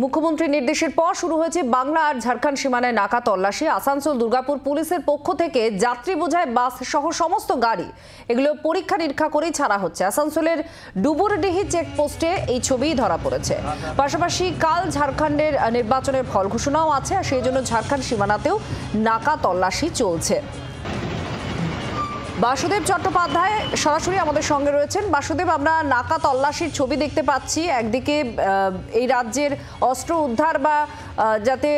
মুখ্যমন্ত্রীর নির্দেশের পর শুরু হয়েছে বাংলা আর ঝাড়খণ্ড সীমানায় নাকা তল্লাশি। আসানসোল দুর্গাপুর পুলিশের পক্ষ থেকে যাত্রী বোঝাই বাস সহ সমস্ত গাড়ি এগুলো পরীক্ষা নিরীক্ষা করেই ছাড়া হচ্ছে। আসানসোলের ডুবুরডিহি চেকপোস্টে এই ছবিই ধরা পড়েছে। পাশাপাশি কাল ঝাড়খণ্ডের নির্বাচনের ফল ঘোষণাও আছে, আর সেই জন্য ঝাড়খণ্ড সীমানাতেও নাকা তল্লাশি চলছে। বাসুদেব চট্টোপাধ্যায় সরাসরি আমাদের সঙ্গে রয়েছেন। বাসুদেব, আমরা নাকা তল্লাশির ছবি দেখতে পাচ্ছি। একদিকে এই রাজ্যের অস্ত্র উদ্ধার বা যাতে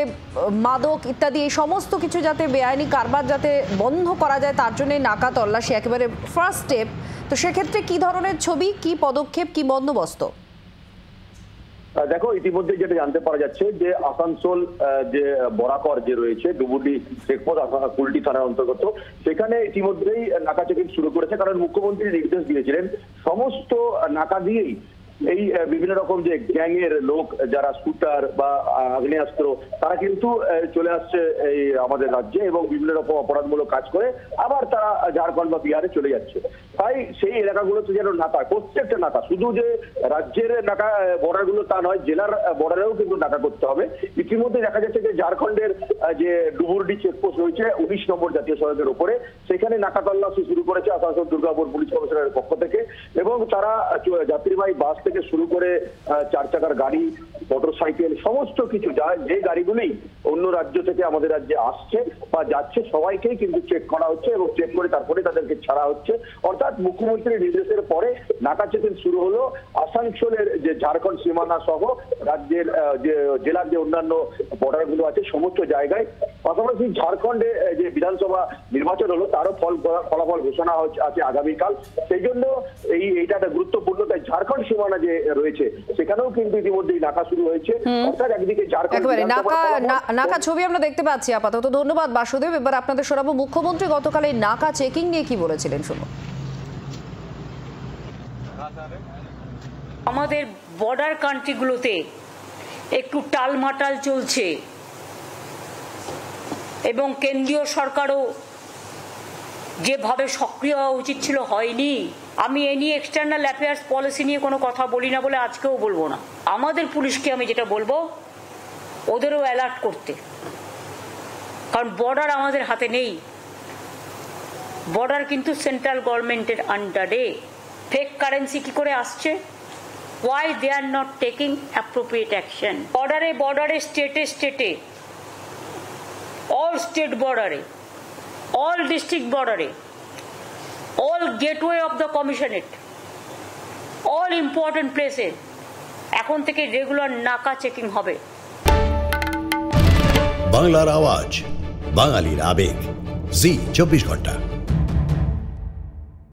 মাদক ইত্যাদি এই সমস্ত কিছু যাতে বেআইনি কারবার যাতে বন্ধ করা যায় তার জন্য নাকা তল্লাশি একেবারে ফার্স্ট স্টেপ। তো সেক্ষেত্রে কি ধরনের ছবি, কি পদক্ষেপ, কি বন্দোবস্ত? দেখো, ইতিমধ্যে যেটা জানতে পারা যাচ্ছে যে আসানসোল যে বরাকর যে রয়েছে ডুবুরডি চেকপোস্ট কুলটি থানার অন্তর্গত, সেখানে ইতিমধ্যেই নাকা চেকিং শুরু করেছে। কারণ মুখ্যমন্ত্রী নির্দেশ দিয়েছিলেন সমস্ত নাকা দিয়েই এই বিভিন্ন রকম যে গ্যাং এর লোক যারা স্কুটার বা আগ্নেয়াস্ত্র তারা কিন্তু চলে আসছে এই আমাদের রাজ্যে এবং বিভিন্ন রকম অপরাধমূলক কাজ করে আবার তারা ঝাড়খণ্ড বা বিহারে চলে যাচ্ছে। তাই সেই এলাকাগুলোতে যেন নাকা, প্রত্যেকটা নাকা, শুধু যে রাজ্যের নাকা বর্ডারগুলো তা নয়, জেলার বর্ডারেও কিন্তু নাকা করতে হবে। ইতিমধ্যে দেখা যাচ্ছে যে ঝাড়খণ্ডের যে ডুবুরডি চেকপোস্ট রয়েছে 19 নম্বর জাতীয় সড়কের উপরে, সেখানে নাকা তল্লাশি শুরু করেছে আসানসোল দুর্গাপুর পুলিশ কমিশনারের পক্ষ থেকে। এবং তারা যাত্রীবাহী বাস থেকে শুরু করে 4 চাকার গাড়ি, মোটরসাইকেল, সমস্ত কিছু যে গাড়িগুলি অন্য রাজ্য থেকে আমাদের রাজ্যে আসছে বা যাচ্ছে সবাইকেই কিন্তু চেক করা হচ্ছে এবং চেক করে তারপরে তাদেরকে ছাড়া হচ্ছে। অর্থাৎ মুখ্যমন্ত্রীর নির্দেশের পরে নাকা চেকিং শুরু হলো আসানসোলের যে ঝাড়খণ্ড সীমানা সহ রাজ্যের যে জেলার যে অন্যান্য বর্ডারগুলো আছে সমস্ত জায়গায়। পাশাপাশি ঝাড়খণ্ডে যে বিধানসভা নির্বাচন হলো তারও ফলাফল ঘোষণা আছে আগামীকাল। সেই জন্য এইটা একটা গুরুত্বপূর্ণ। তাই ঝাড়খণ্ড সীমানা যে রয়েছে সেখানেও কিন্তু ইতিমধ্যেই নাকা শুরু হয়েছে। অর্থাৎ একদিকে ঝাড়খণ্ড নাকা ছবি আমরা দেখতে পাচ্ছি আপাতত। ধন্যবাদ বাসুদেব। এবার আপনাদের শোনাবো মুখ্যমন্ত্রী গতকাল এই নাকা চেকিং নিয়ে কি বলেছিলেন, শুনুন। আমাদের বর্ডার কান্ট্রিগুলোতে একটু টালমাটাল চলছে এবং কেন্দ্রীয় সরকারও যেভাবে সক্রিয় হওয়া উচিত ছিল হয়নি। আমি এ নিয়ে এক্সটার্নাল অ্যাফেয়ার্স পলিসি নিয়ে কোনো কথা বলি না বলে আজকেও বলবো না। আমাদের পুলিশকে আমি যেটা বলবো ওদেরও অ্যালার্ট করতে, কারণ বর্ডার আমাদের হাতে নেই। বর্ডার কিন্তু সেন্ট্রাল গভর্নমেন্টের আন্ডারে। ফেক কারেন্সি কি করে আসছে? Why they are not taking appropriate action? বর্ডারে স্টেটে all state border, all district border, all gateway of the commissionate, all important places এখন থেকে রেগুলার নাকা চেকিং হবে। বাংলার আওয়াজ, বাঙালির আবেগ, জি 24 ঘন্টা।